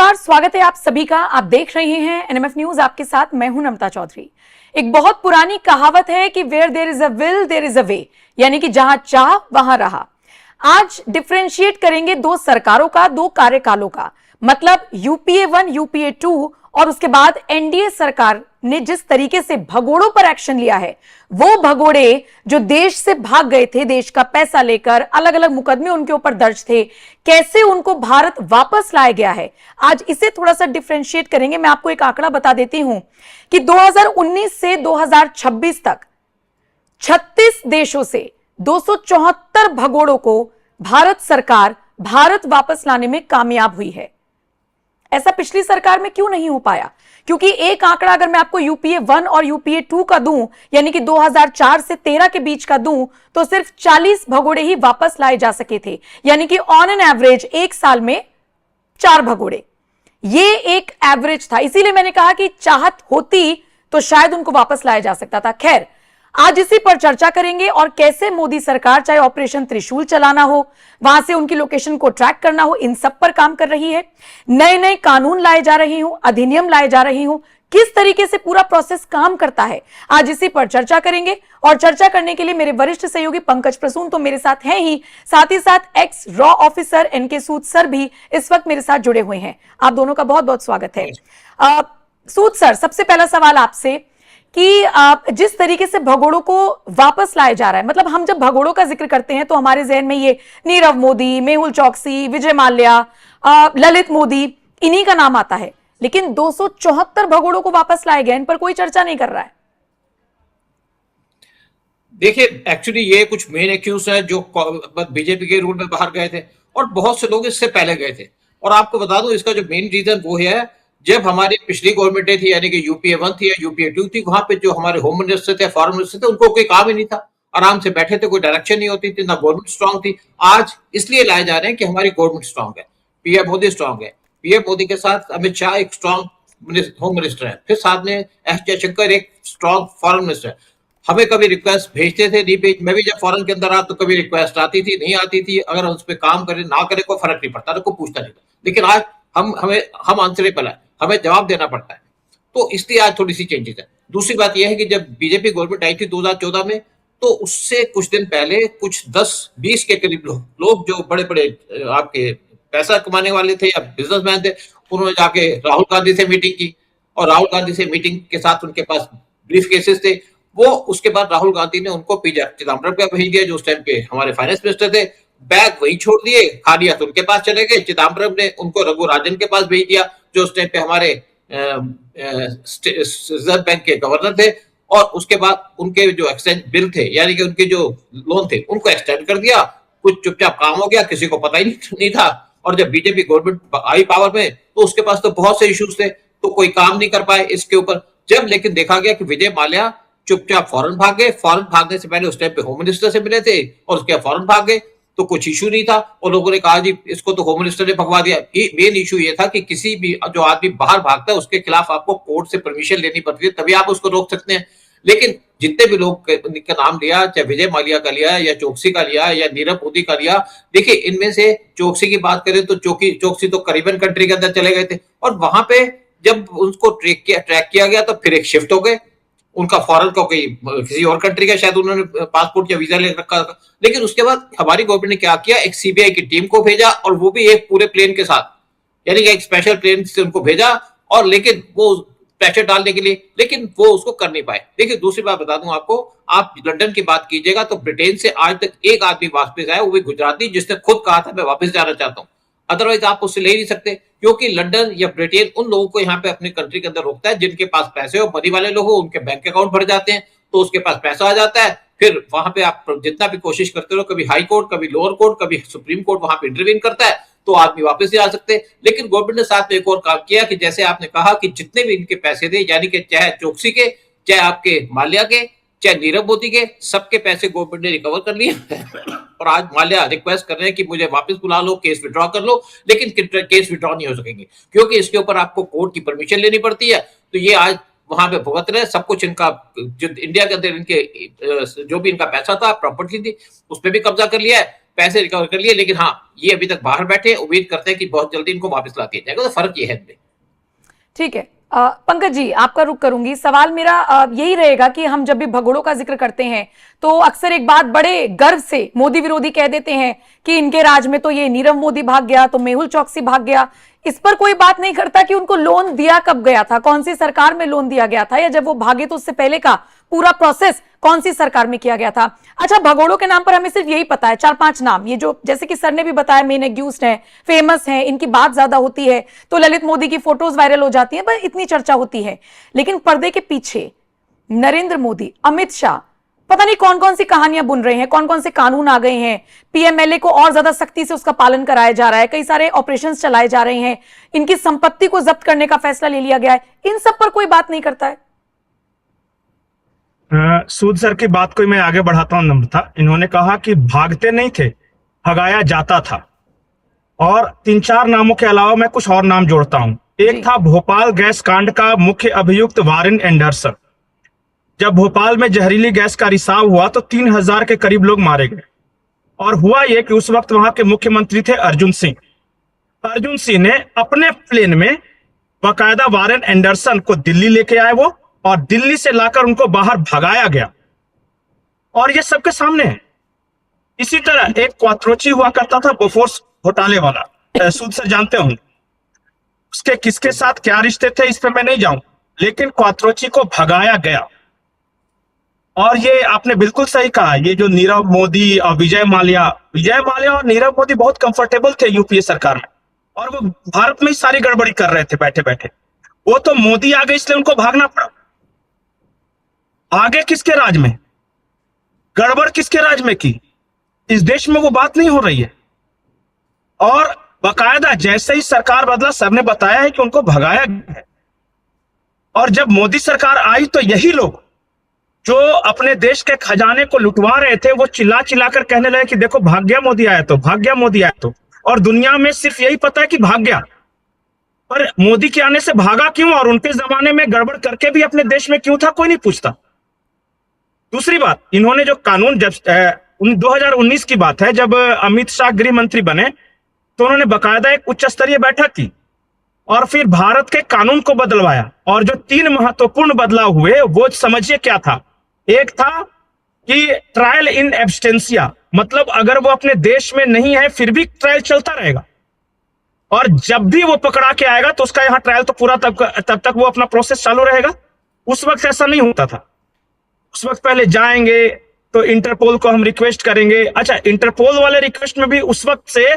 नमस्कार, स्वागत है आप सभी का। आप देख रहे हैं एनएमएफ न्यूज, आपके साथ मैं हूं नमता चौधरी। एक बहुत पुरानी कहावत है कि where there is a will there is a way, यानी कि जहां चाह वहां रहा। आज डिफरेंशिएट करेंगे दो सरकारों का, दो कार्यकालों का, मतलब यूपीए 1, यूपीए 2 और उसके बाद एनडीए सरकार ने जिस तरीके से भगोड़ों पर एक्शन लिया है, वो भगोड़े जो देश से भाग गए थे, देश का पैसा लेकर, अलग अलग मुकदमे उनके ऊपर दर्ज थे, कैसे उनको भारत वापस लाया गया है, आज इसे थोड़ा सा डिफरेंशिएट करेंगे। मैं आपको एक आंकड़ा बता देती हूं कि 2019 से 2026 तक 36 देशों से 274 भगोड़ों को भारत सरकार भारत वापस लाने में कामयाब हुई है। ऐसा पिछली सरकार में क्यों नहीं हो पाया? क्योंकि एक आंकड़ा अगर मैं आपको यूपीए 1 और यूपीए 2 का दूं, यानी कि 2004 से 13 के बीच का दूं, तो सिर्फ 40 भगोड़े ही वापस लाए जा सके थे, यानी कि ऑन एन एवरेज एक साल में 4 भगोड़े। ये एक एवरेज था, इसीलिए मैंने कहा कि चाहत होती तो शायद उनको वापस लाया जा सकता था। खैर, आज इसी पर चर्चा करेंगे और कैसे मोदी सरकार, चाहे ऑपरेशन त्रिशूल चलाना हो, वहां से उनकी लोकेशन को ट्रैक करना हो, इन सब पर काम कर रही है। नए नए कानून लाए जा रहे हो, अधिनियम लाए जा रहे हो, किस तरीके से पूरा प्रोसेस काम करता है, आज इसी पर चर्चा करेंगे। और चर्चा करने के लिए मेरे वरिष्ठ सहयोगी पंकज प्रसून तो मेरे साथ हैं ही साथ एक्स रॉ ऑफिसर एनके सूद सर भी इस वक्त मेरे साथ जुड़े हुए हैं। आप दोनों का बहुत बहुत स्वागत है। सूद सर, सबसे पहला सवाल आपसे कि जिस तरीके से भगोड़ों को वापस लाया जा रहा है, मतलब हम जब भगोड़ों का जिक्र करते हैं तो हमारे जहन में ये नीरव मोदी, मेहुल चौकसी, विजय माल्या, ललित मोदी, इन्हीं का नाम आता है, लेकिन 274 भगोड़ों को वापस लाया गया, इन पर कोई चर्चा नहीं कर रहा है। देखिए, एक्चुअली ये कुछ मेन एक्यूज है जो बीजेपी के रूल में बाहर गए थे और बहुत से लोग इससे पहले गए थे। और आपको बता दूं, इसका जो मेन रीजन वो है, जब हमारी पिछली गवर्नमेंट थी, यानी कि यूपीए 1 थी या यूपीए 2 थी, वहां पे जो हमारे होम मिनिस्टर थे, फॉरेन मिनिस्टर थे, उनको कोई काम ही नहीं था, आराम से बैठे थे, कोई डायरेक्शन नहीं होती थी, ना गवर्नमेंट स्ट्रांग थी। आज इसलिए लाए जा रहे हैं कि हमारी गवर्नमेंट स्ट्रांग है, पीएम मोदी स्ट्रांग है। पीएम मोदी के साथ अमित शाह एक स्ट्रांग होम मिनिस्टर है, फिर साथ में एस जयशंकर एक स्ट्रांग फॉरेन मिनिस्टर है। हमें कभी रिक्वेस्ट भेजते थे, नहीं भेज, मैं भी जब फॉरेन के अंदर रहा तो कभी रिक्वेस्ट आती थी, नहीं आती थी, अगर उस पर काम करे ना करे कोई फर्क नहीं पड़ता था, कोई पूछता नहीं था। लेकिन आज हम आंसरेबल है, हमें जवाब देना पड़ता है, तो इसलिए आज थोड़ी सी चेंजेस है। दूसरी बात यह है कि जब बीजेपी गवर्नमेंट आई थी 2014 में, तो उससे कुछ दिन पहले कुछ 10-20 के करीब लोग जो बड़े बड़े आपके पैसा कमाने वाले थे या बिजनेसमैन थे, उन्होंने जाके राहुल गांधी से मीटिंग की और राहुल गांधी से मीटिंग के साथ उनके पास ब्रीफ केसेस थे। वो उसके बाद राहुल गांधी ने उनको पी चिदम्बरम का भेज दिया, जो उस टाइम के हमारे फाइनेंस मिनिस्टर थे, बैग वहीं छोड़ दिए, खाली हाथ उनके पास चले गए। चिदम्बरम ने उनको रघु राजन के पास भेज दिया, जो उस टाइम पे हमारे रिजर्व बैंक के गवर्नर थे, और उसके बाद उनके जो एक्सटेंड बिल थे, यानी कि उनके जो लोन थे, उनको एक्सटेंड कर दिया। कुछ चुपचाप काम हो गया, किसी को पता ही नहीं था। और जब बीजेपी गवर्नमेंट आई पावर में, तो उसके पास तो बहुत से इश्यूज थे, तो कोई काम नहीं कर पाए इसके ऊपर। जब लेकिन देखा गया कि विजय माल्या चुपचाप फॉरेन भाग गए, फॉरेन भागने से पहले उस टाइम पे होम मिनिस्टर से मिले थे और उसके बाद फॉरेन भाग गए, तो कुछ इशू नहीं था, और लोगों ने कहा जी इसको तो होम मिनिस्टर ने भगवा दिया। मेन इशू ये था कि किसी भी जो आदमी बाहर भागता है उसके खिलाफ आपको कोर्ट से परमिशन लेनी पड़ती है, तभी आप उसको रोक सकते हैं। लेकिन जितने भी लोग का नाम लिया, चाहे विजय माल्या का लिया या चौकसी का लिया या नीरव मोदी का लिया, देखिए इनमें से चौकसी की बात करें तो चौकसी तो करीबन कंट्री के अंदर चले गए थे, और वहां पे जब उसको ट्रैक किया गया तो फिर एक शिफ्ट हो गए, उनका फॉरेन का कोई किसी और कंट्री का शायद उन्होंने पासपोर्ट या वीजा ले रखा था। लेकिन उसके बाद हमारी गवर्नमेंट ने क्या किया, एक सीबीआई की टीम को भेजा, और वो भी एक पूरे प्लेन के साथ, यानी कि एक स्पेशल प्लेन से उनको भेजा, और लेकिन वो प्रेशर डालने के लिए, लेकिन वो उसको कर नहीं पाए। देखिए, दूसरी बात बता दूं आपको, आप लंदन की बात कीजिएगा तो ब्रिटेन से आज तक एक आदमी वापस आया, वो भी गुजराती, जिसने खुद कहा था मैं वापस जाना चाहता हूं। अदरवाइज आप उससे ले ही नहीं सकते, क्योंकि लंदन या ब्रिटेन उन लोगों को यहाँ पे अपनी कंट्री के अंदर रोकता है जिनके पास पैसे हो, मनी वाले लोग हो, उनके बैंक अकाउंट भर जाते हैं, तो उसके पास पैसा आ जाता है। फिर वहां पे आप जितना भी कोशिश करते रहो, कभी हाई कोर्ट, कभी लोअर कोर्ट, कभी सुप्रीम कोर्ट वहां पे इंटरवीन करता है, तो आदमी वापस नहीं आ सकते। लेकिन गवर्नमेंट ने साथ में एक और काम किया कि जैसे आपने कहा कि जितने भी इनके पैसे थे, यानी कि चाहे चौकसी के, चाहे आपके माल्या के, चाहे नीरव मोदी के, सबके पैसे गवर्नमेंट ने रिकवर कर लिए। और आज माल्या रिक्वेस्ट कर रहे हैं कि मुझे वापस बुला लो, केस विड्रॉ कर लो, लेकिन केस विड्रॉ नहीं हो सकेंगे, क्योंकि इसके ऊपर आपको कोर्ट की परमिशन लेनी पड़ती है। तो ये आज वहां पे भुगत रहे, सब कुछ इनका, जो इंडिया के अंदर इनके जो भी इनका पैसा था, प्रॉपर्टी थी, उस पर भी कब्जा कर लिया है। पैसे रिकवर कर लिए, लेकिन हाँ ये अभी तक बाहर बैठे, उम्मीद करते हैं कि बहुत जल्दी इनको वापस ला दिया जाएगा। तो फर्क ये है इनमें। ठीक है, पंकज जी आपका रुख करूंगी। सवाल मेरा यही रहेगा कि हम जब भी भगोड़ों का जिक्र करते हैं तो अक्सर एक बात बड़े गर्व से मोदी विरोधी कह देते हैं कि इनके राज में तो ये नीरव मोदी भाग गया, तो मेहुल चौकसी भाग गया। इस पर कोई बात नहीं करता कि उनको लोन दिया कब गया था, कौन सी सरकार में लोन दिया गया था, या जब वो भागे तो उससे पहले का पूरा प्रोसेस कौन सी सरकार में किया गया था। अच्छा, भगोड़ों के नाम पर हमें सिर्फ यही पता है, 4-5 नाम, ये जो जैसे कि सर ने भी बताया मेन एक्यूज्ड हैं, फेमस हैं, इनकी बात ज्यादा होती है तो ललित मोदी की फोटोज वायरल हो जाती हैं, पर इतनी चर्चा होती है। लेकिन पर्दे के पीछे नरेंद्र मोदी, अमित शाह, पता नहीं कौन कौन सी कहानियां बुन रहे हैं, कौन कौन से कानून आ गए हैं, पीएमएलए को और ज्यादा सख्ती से उसका पालन कराया जा रहा है, कई सारे ऑपरेशंस चलाए जा रहे हैं, इनकी संपत्ति को जब्त करने का फैसला ले लिया गया है। इन सब पर कोई बात नहीं करता है। सूद सर की बात को मैं आगे बढ़ाता हूं नम्रता। इन्होंने कहा कि भागते नहीं थे, भगाया जाता था। और 3-4 नामों के अलावा मैं कुछ और नाम जोड़ता हूं। एक था भोपाल गैस कांड का मुख्य अभियुक्त वारेन एंडरसन। जब भोपाल में जहरीली गैस का रिसाव हुआ तो 3000 के करीब लोग मारे गए। और हुआ यह कि उस वक्त वहां के मुख्यमंत्री थे अर्जुन सिंह। अर्जुन सिंह ने अपने प्लेन में बाकायदा वारेन एंडरसन को दिल्ली लेके आए वो, और दिल्ली से लाकर उनको बाहर भगाया गया। और ये सबके सामने है। इसी तरह एक क्वात्रोची हुआ करता था, बोफोर्स घोटाले वाला, सूद सर जानते होंगे। उसके किसके साथ क्या रिश्ते थे इस पे मैं नहीं जाऊं, लेकिन क्वात्रोची को भगाया गया। और ये आपने बिल्कुल सही कहा, ये जो नीरव मोदी और विजय माल्या और नीरव मोदी बहुत कंफर्टेबल थे यूपीए सरकार में, और वो भारत में ही सारी गड़बड़ी कर रहे थे बैठे बैठे। वो तो मोदी आ गए इसलिए उनको भागना पड़ा। आगे किसके राज में गड़बड़, किसके राज में की, इस देश में वो बात नहीं हो रही है। और बाकायदा जैसे ही सरकार बदला, सबने बताया है कि उनको भगाया गया है। और जब मोदी सरकार आई तो यही लोग जो अपने देश के खजाने को लुटवा रहे थे, वो चिल्ला चिल्लाकर कहने लगे कि देखो भाग गया मोदी आया तो, भाग गया मोदी आया तो। और दुनिया में सिर्फ यही पता है कि भाग गया, पर मोदी के आने से भागा क्यों और उनके जमाने में गड़बड़ करके भी अपने देश में क्यों था, कोई नहीं पूछता। दूसरी बात, इन्होंने जो कानून, जब 2019 की बात है, जब अमित शाह गृह मंत्री बने तो उन्होंने बाकायदा एक उच्च स्तरीय बैठक की और फिर भारत के कानून को बदलवाया। और जो 3 महत्वपूर्ण बदलाव हुए वो समझिए क्या था। एक था कि ट्रायल इन एब्स्टेंसिया, मतलब अगर वो अपने देश में नहीं है फिर भी ट्रायल चलता रहेगा, और जब भी वो पकड़ा के आएगा तो उसका यहाँ ट्रायल तो पूरा तब तक वो अपना प्रोसेस चालू रहेगा। उस वक्त ऐसा नहीं होता था। उस वक्त पहले जाएंगे तो इंटरपोल को हम रिक्वेस्ट करेंगे। अच्छा, इंटरपोल वाले रिक्वेस्ट में भी उस वक्त से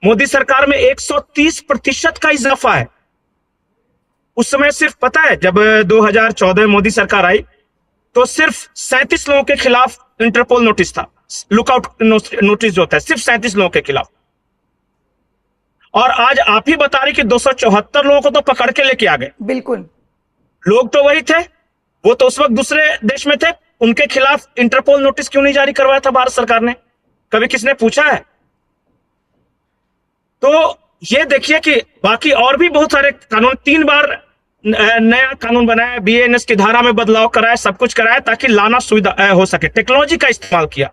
मोदी सरकार में 130% का इजाफा है। उस समय सिर्फ पता है, जब 2014 में मोदी सरकार आई तो सिर्फ 37 लोगों के खिलाफ इंटरपोल नोटिस था, लुकआउट नोटिस जो होता है, सिर्फ 37 लोगों के खिलाफ। और आज आप ही बता रहे कि 274 लोगों को तो पकड़ के लेके आ गए। बिल्कुल, लोग तो वही थे, वो तो उस वक्त दूसरे देश में थे। उनके खिलाफ इंटरपोल नोटिस क्यों नहीं जारी करवाया था भारत सरकार ने, कभी किसने पूछा है? तो ये देखिए कि बाकी और भी बहुत सारे कानून, 3 बार नया कानून बनाया, बीएनएस की धारा में बदलाव कराया, सब कुछ कराया ताकि लाना सुविधा हो सके। टेक्नोलॉजी का इस्तेमाल किया,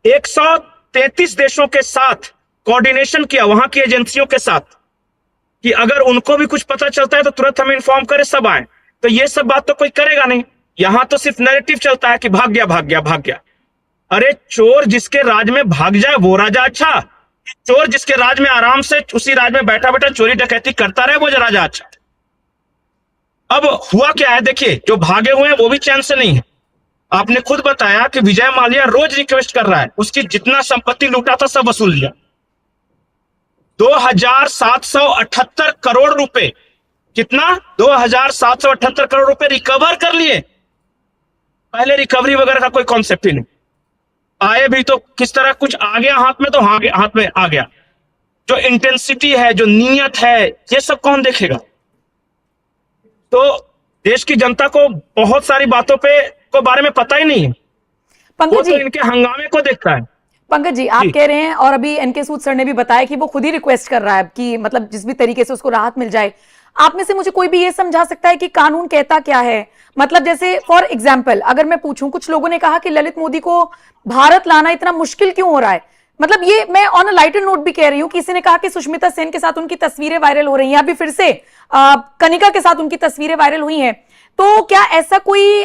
133 देशों के साथ कोऑर्डिनेशन किया, वहां की एजेंसियों के साथ, कि अगर उनको भी कुछ पता चलता है तो तुरंत हमें इन्फॉर्म करे, सब आए। तो ये सब बात तो कोई करेगा नहीं। यहां तो सिर्फ नैरेटिव चलता है कि भाग गया भाग गया भाग गया। अरे चोर जिसके राज में भाग जाए वो राजा अच्छा, चोर जिसके राज में आराम से उसी राज में बैठा बैठा चोरी डकैती करता रहे वो राजा अच्छा। अब हुआ क्या है देखिए, जो भागे हुए हैं वो भी चैन से नहीं है। आपने खुद बताया कि विजय माल्या रोज रिक्वेस्ट कर रहा है, उसकी जितना संपत्ति लूटा था सब वसूल लिया। 2778 करोड़ रुपए, कितना? 2778 करोड़ रुपए रिकवर कर लिए। पहले रिकवरी वगैरह का कोई कॉन्सेप्ट ही नहीं। आए भी तो किस तरह, कुछ आ गया हाथ में तो हाथ में आ गया। जो इंटेंसिटी है, जो नीयत है, ये सब कौन देखेगा? तो देश की जनता को बहुत सारी बातों को बारे में पता ही नहीं है। पंकज जी, तो इनके हंगामे को देखता है। पंकज जी, आप कह रहे हैं, और अभी एनके सूद सर ने भी बताया कि वो खुद ही रिक्वेस्ट कर रहा है कि मतलब जिस भी तरीके से उसको राहत मिल जाए। आप में से मुझे कोई भी ये समझा सकता है कि कानून कहता क्या है? मतलब जैसे फॉर एग्जाम्पल अगर मैं पूछूं, कुछ लोगों ने कहा कि ललित मोदी को भारत लाना इतना मुश्किल क्यों हो रहा है? मतलब ये मैं ऑन अ लाइटर नोट भी कह रही हूं, किसी ने कहा कि सुष्मिता सेन के साथ उनकी तस्वीरें वायरल हो रही हैं, अभी फिर से कनिका के साथ उनकी तस्वीरें वायरल हुई हैं, तो क्या ऐसा कोई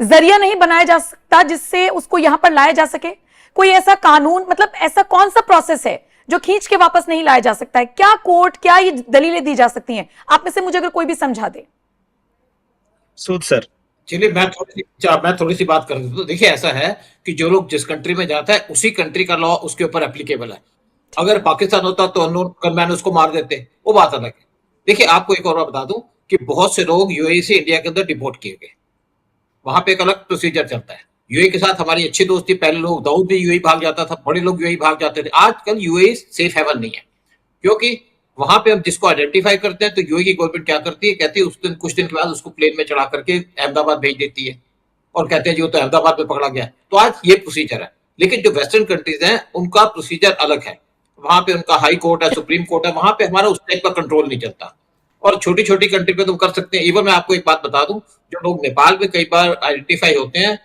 जरिया नहीं बनाया जा सकता जिससे उसको यहां पर लाया जा सके? कोई ऐसा कानून, मतलब ऐसा कौन सा प्रोसेस है जो खींच के वापस नहीं लाया जा सकता है? क्या कोर्ट, क्या ये दलीलें दी जा सकती हैं? आप में से मुझे अगर कोई भी समझा दे। सूद सर, चलिए मैं थोड़ी सी बात कर दूं। तो देखिए ऐसा है कि जो लोग जिस कंट्री में जाता है उसी कंट्री का लॉ उसके ऊपर एप्लीकेबल है। अगर पाकिस्तान होता तो अननोन गनमैन उसको मार देते, वो बात अलग है। देखिए आपको एक और बात बता दूं कि बहुत से लोग यूएई से इंडिया के अंदर डिपोर्ट किए गए, वहां पे एक अलग प्रोसीजर चलता है। यूएई के साथ हमारी अच्छी दोस्ती, पहले लोग दाऊद भी यूएई भाग जाता था, बड़े लोग यूएई भाग जाते थे। आजकल यूएई सेफ हेवन नहीं है, क्योंकि वहां पे हम जिसको आइडेंटिफाई करते हैं तो यूएई की गवर्नमेंट क्या करती है, कहती है उस दिन कुछ दिन के बाद उसको प्लेन में चढ़ा करके अहमदाबाद भेज देती है और कहते हैं जी वो तो अहमदाबाद में पकड़ा गया। तो आज ये प्रोसीजर है, लेकिन जो वेस्टर्न कंट्रीज हैं उनका प्रोसीजर अलग है। वहां पे उनका हाई कोर्ट है, सुप्रीम कोर्ट है, वहां पे हमारा उस टाइप का कंट्रोल नहीं चलता। और छोटी छोटी कंट्री पे तुम कर सकते हैं। इवन मैं आपको एक बात बता दूं, जो लोग नेपाल में कई बार आइडेंटिफाई होते हैं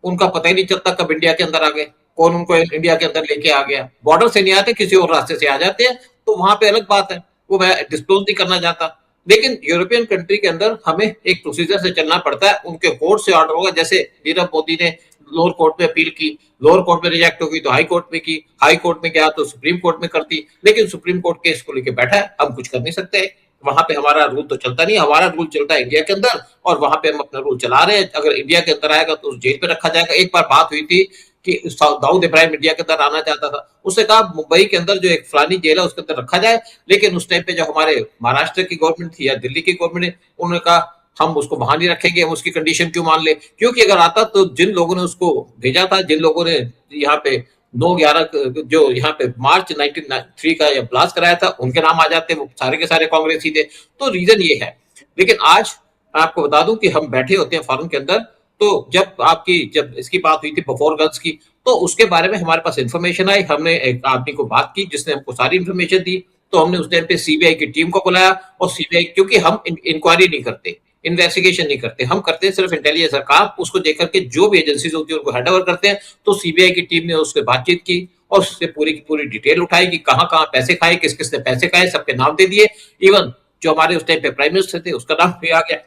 उनका पता ही नहीं चलता कब इंडिया के अंदर आ गए, कौन उनको इंडिया के अंदर लेके आ गया। बॉर्डर से नहीं आते, किसी और रास्ते से आ जाते हैं, तो वहां पे अलग बात है, वो मैं डिस्क्लोज नहीं करना चाहता। लेकिन यूरोपियन कंट्री के अंदर हमें एक प्रोसीजर से चलना पड़ता है, उनके कोर्ट से ऑर्डर होगा। जैसे नीरव मोदी ने लोअर कोर्ट में अपील की, लोअर कोर्ट में रिजेक्ट होगी तो हाई कोर्ट में की, हाई कोर्ट में गया तो सुप्रीम कोर्ट में करती, लेकिन सुप्रीम कोर्ट केस को लेकर बैठा है, हम कुछ कर नहीं सकते। वहां पे हमारा रूल तो चलता नहीं, हमारा रूल चलता है इंडिया के अंदर, और वहां पे हम अपना रूल चला रहे हैं। अगर इंडिया के अंदर आएगा तो उस जेल पे रखा जाएगा। एक बार बात हुई थी कि दाऊद इब्राहिम इंडिया के अंदर आना चाहता था, उसने कहा मुंबई के अंदर जो एक फलानी जेल है उसके अंदर रखा जाए, लेकिन उस टाइम पे जो हमारे महाराष्ट्र की गवर्नमेंट थी या दिल्ली की गवर्नमेंट ने, उन्होंने कहा हम उसको वहां नहीं रखेंगे, हम उसकी कंडीशन क्यों मान ले। क्योंकि अगर आता तो जिन लोगों ने उसको भेजा था, जिन लोगों ने यहाँ पे 9/11 जो यहाँ पे मार्च 1993 का या ब्लास्ट कराया था, उनके नाम आ जाते, वो सारे के सारे कांग्रेसी थे। तो रीजन ये है। लेकिन आज आपको बता दूं कि हम बैठे होते हैं फॉरन के अंदर, तो जब इसकी बात हुई थी बफोर गन्स की, तो उसके बारे में हमारे पास इंफॉर्मेशन आई। हमने एक आदमी को बात की जिसने हमको सारी इंफॉर्मेशन दी, तो हमने उस टाइम पे सीबीआई की टीम को बुलाया, और सीबीआई, क्योंकि हम इंक्वायरी नहीं करते, इन्वेस्टिगेशन नहीं करते, हम करते हैं सिर्फ इंटेलिजेंस सरकार, उसको देख करके जो भी एजेंसीज होती है उनको हैंडओवर करते हैं। तो सीबीआई की टीम ने उससे बातचीत की और उससे पूरी की पूरी डिटेल उठाई कि कहां कहां पैसे खाए, किस किस ने पैसे खाए, सबके नाम दे दिए। इवन जो हमारे उस टाइम पे प्राइम मिनिस्टर थे उसका नाम भी आ गया।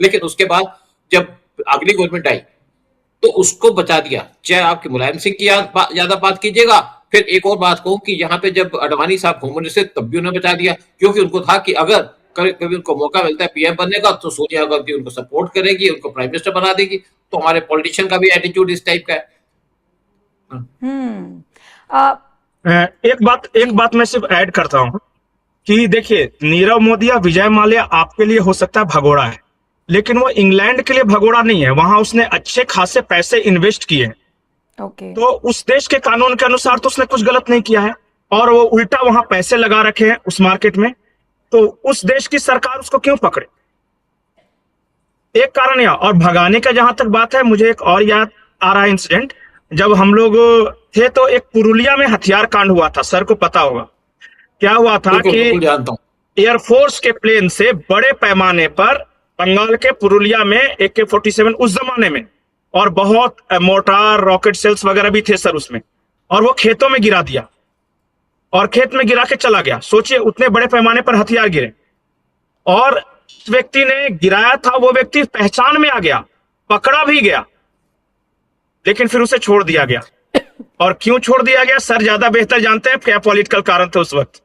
लेकिन उसके बाद जब अगली गवर्नमेंट आई तो उसको बचा दिया। चाहे आपके मुलायम सिंह की ज्यादा बात कीजिएगा, फिर एक और बात कहूं कि यहाँ पे जब अडवाणी साहब होम मिनिस्टर, तब भी उन्हें बचा दिया, क्योंकि उनको था कि अगर कभी उनको मौका मिलता है पीएम बनने का तो सोनिया गांधी उनको सपोर्ट करेगी, उनको प्राइम मिनिस्टर बना देगी। तो हमारे पॉलिटिशियन का भी एटीट्यूड इस टाइप का है। एक बात मैं सिर्फ ऐड करता हूं कि देखिए, नीरव मोदी या विजय माल्या आपके लिए हो सकता है भगोड़ा है, लेकिन वो इंग्लैंड के लिए भगोड़ा नहीं है। वहां उसने अच्छे खासे पैसे इन्वेस्ट किए हैं। तो उस देश के कानून के अनुसार तो उसने कुछ गलत नहीं किया है, और वो उल्टा वहां पैसे लगा रखे हैं उस मार्केट में, तो उस देश की सरकार उसको क्यों पकड़े? एक कारण यह। और भगाने का जहां तक बात है, मुझे एक और याद आ रहा है इंसिडेंट। जब हम लोग थे तो एक पुरुलिया में हथियार कांड हुआ था, सर को पता होगा। क्या हुआ था कि एयरफोर्स के प्लेन से बड़े पैमाने पर बंगाल के पुरुलिया में AK-47 उस जमाने में, और बहुत मोर्टार, रॉकेट सेल्स वगैरह भी थे सर उसमें, और वो खेतों में गिरा दिया, और खेत में गिरा के चला गया। सोचिए, उतने बड़े पैमाने पर हथियार गिरे, और व्यक्ति ने गिराया था, वो व्यक्ति पहचान में आ गया, पकड़ा भी गया, लेकिन फिर उसे छोड़ दिया गया। और क्यों छोड़ दिया गया, सर ज्यादा बेहतर जानते हैं क्या पॉलिटिकल कारण थे उस वक्त।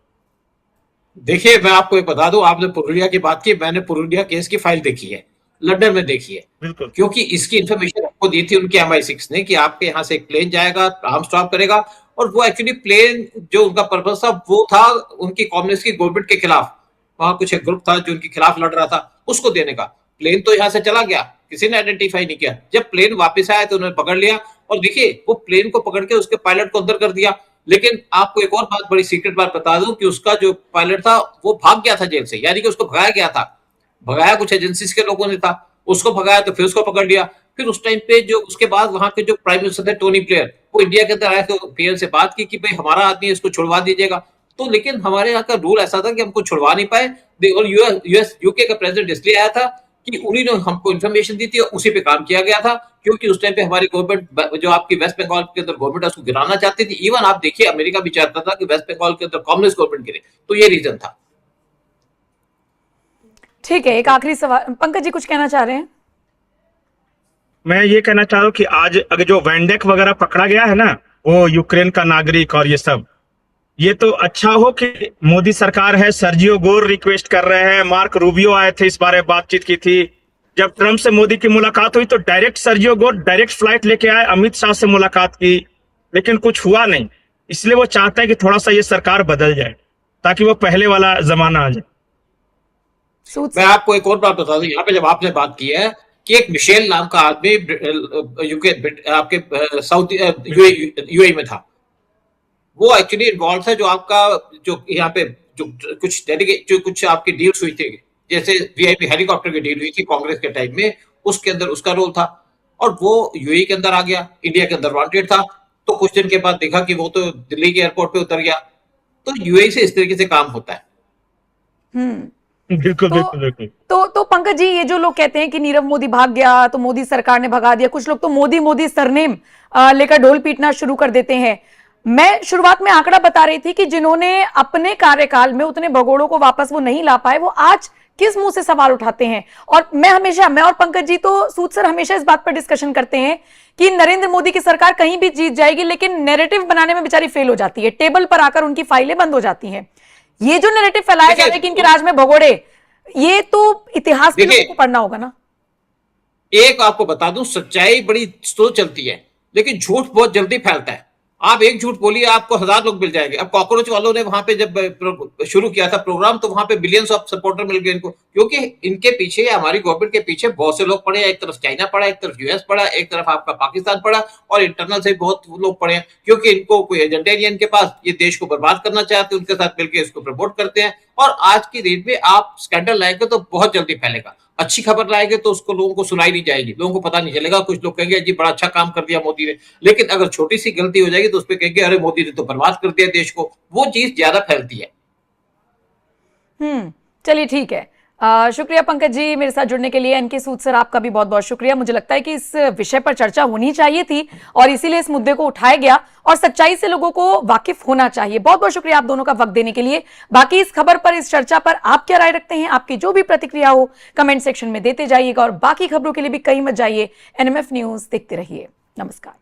देखिए मैं आपको एक बता दूं, आपने पुरुलिया की बात की, मैंने पुरुलिया केस की फाइल देखी है, लंदन में देखी है। बिल्कुल, क्योंकि इसकी इंफॉर्मेशन आपको दी थी उनके MI6 ने कि आपके यहाँ से एक प्लेन जाएगा, आर्म स्टॉप करेगा, और वो एक्चुअली प्लेन जो उनका पर्पस था वो था उनकी कम्युनिस्ट की गवर्नमेंट के खिलाफ। वहां कुछ एक ग्रुप था जो उनके खिलाफ लड़ रहा था, उसको देने का। प्लेन तो यहाँ से चला गया, किसी ने आइडेंटिफाई नहीं किया। जब प्लेन वापस आया तो उन्होंने पकड़ लिया, और देखिए वो प्लेन को पकड़ के उसके पायलट को अंदर कर दिया। लेकिन आपको एक और बात, बड़ी सीक्रेट बात बता दूं कि उसका जो पायलट था वो भाग गया था जेल से, यानी कि उसको भगाया गया था। भगाया कुछ एजेंसीज के लोगों ने था, उसको भगाया तो फिर उसको पकड़ लिया। फिर उस टाइम पे जो उसके बाद वहां के जो प्राइम मिनिस्टर थे टोनी ब्लेयर, वो इंडिया के अंदर आए तो पीएम से बात की कि भाई हमारा आदमी है, इसको छुड़वा दीजिएगा। तो लेकिन हमारे यहाँ का रूल ऐसा था कि हमको छुड़वा नहीं पाए। और यूके का प्रेसिडेंट इसलिए आया था कि उन्हीं ने हमको इन्फॉर्मेशन दी थी और उसी पे काम किया गया था, क्योंकि उस टाइम पे हमारी गवर्नमेंट जो आपकी वेस्ट बंगाल के अंदर गवर्नमेंट है उसको गिराना चाहती थी। इवन आप देखिए अमेरिका भी चाहता था कि वेस्ट बंगाल के अंदर कम्युनिस्ट गवर्नमेंट गिरे, तो ये रीजन था। ठीक है, एक आखिरी सवाल, पंकज जी कुछ कहना चाह रहे हैं? मैं ये कहना चाह रहा हूँ कि आज अगर जो वैंडेक वगैरह पकड़ा गया है ना, वो यूक्रेन का नागरिक और ये सब, ये तो अच्छा हो कि मोदी सरकार है, सर्जियो गोर रिक्वेस्ट कर रहे हैं, मार्क रूबियो आए थे, इस बारे में बातचीत की थी। जब ट्रम्प से मोदी की मुलाकात हुई तो direct Sergio Gor direct flight लेके आए, अमित शाह से मुलाकात की, लेकिन कुछ हुआ नहीं। इसलिए वो चाहते हैं कि थोड़ा सा ये सरकार बदल जाए ताकि वो पहले वाला जमाना आ जाए। मैं आपको एक और बात बता दूं, यहाँ पे जब आपने बात की है कि एक मिशेल नाम का आदमी यूके आपके साउथ यूएई में था, वो एक्चुअली इन्वॉल्व था जो आपका जो यहाँ पे जो कुछ डेलीगेट जो कुछ आपकी डील्स हुई थी, जैसे वीआईपी हेलीकॉप्टर की डील हुई थी कांग्रेस के टाइम में, उसके अंदर उसका रोल था और वो यूएई के अंदर आ गया, इंडिया के अंदर वांटेड था। तो कुछ दिन के बाद देखा कि वो तो दिल्ली के एयरपोर्ट पे उतर गया। तो यूएई से इस तरीके से काम होता है। बिल्कुल बिल्कुल बिल्कुल। तो पंकज जी, ये जो लोग कहते हैं कि नीरव मोदी भाग गया तो मोदी सरकार ने भगा दिया, कुछ लोग तो मोदी मोदी सरनेम लेकर ढोल पीटना शुरू कर देते हैं। मैं शुरुआत में आंकड़ा बता रही थी कि जिन्होंने अपने कार्यकाल में उतने भगोड़ों को वापस वो नहीं ला पाए, वो आज किस मुंह से सवाल उठाते हैं। और मैं और पंकज जी तो सूद सर हमेशा इस बात पर डिस्कशन करते हैं कि नरेंद्र मोदी की सरकार कहीं भी जीत जाएगी, लेकिन नैरेटिव बनाने में बेचारी फेल हो जाती है, टेबल पर आकर उनकी फाइलें बंद हो जाती हैं। ये जो नैरेटिव फैलाया जा रहा है कि इनके राज में भगोड़े, ये तो इतिहास के लोगों को पढ़ना होगा ना। एक आपको बता दूं, सच्चाई बड़ी स्लो चलती है लेकिन झूठ बहुत जल्दी फैलता है। आप एक झूठ बोलिए, आपको 1000 लोग मिल जाएंगे। अब कॉकरोच वालों ने वहां पे जब शुरू किया था प्रोग्राम, तो वहां पे बिलियंस ऑफ सपोर्टर मिल गए इनको, क्योंकि इनके पीछे, हमारी गवर्नमेंट के पीछे बहुत से लोग पड़े हैं। एक तरफ चाइना पड़ा, एक तरफ यूएस पड़ा, एक तरफ आपका पाकिस्तान पड़ा और इंटरनल से बहुत लोग पड़े हैं, क्योंकि इनको कोई एजेंडा नहीं है इनके पास। ये देश को बर्बाद करना चाहते हैं, उनके साथ मिलकर इसको प्रमोट करते हैं। और आज की डेट में आप स्कैंडल लाएंगे तो बहुत जल्दी फैलेगा, अच्छी खबर लाएंगे तो उसको लोगों को सुनाई नहीं जाएगी, लोगों को पता नहीं चलेगा। कुछ लोग कहेंगे जी बड़ा अच्छा काम कर दिया मोदी ने, लेकिन अगर छोटी सी गलती हो जाएगी तो उस पर कहेंगे अरे मोदी ने तो बर्बाद कर दिया देश को। वो चीज ज्यादा फैलती है। चलिए ठीक है, शुक्रिया पंकज जी मेरे साथ जुड़ने के लिए। एनके सूद सर, आपका भी बहुत बहुत शुक्रिया। मुझे लगता है कि इस विषय पर चर्चा होनी चाहिए थी और इसीलिए इस मुद्दे को उठाया गया और सच्चाई से लोगों को वाकिफ होना चाहिए। बहुत बहुत शुक्रिया आप दोनों का वक्त देने के लिए। बाकी इस खबर पर, इस चर्चा पर आप क्या राय रखते हैं, आपकी जो भी प्रतिक्रिया हो कमेंट सेक्शन में देते जाइएगा और बाकी खबरों के लिए भी कहीं मत जाइए। एनएमएफ न्यूज देखते रहिए। नमस्कार।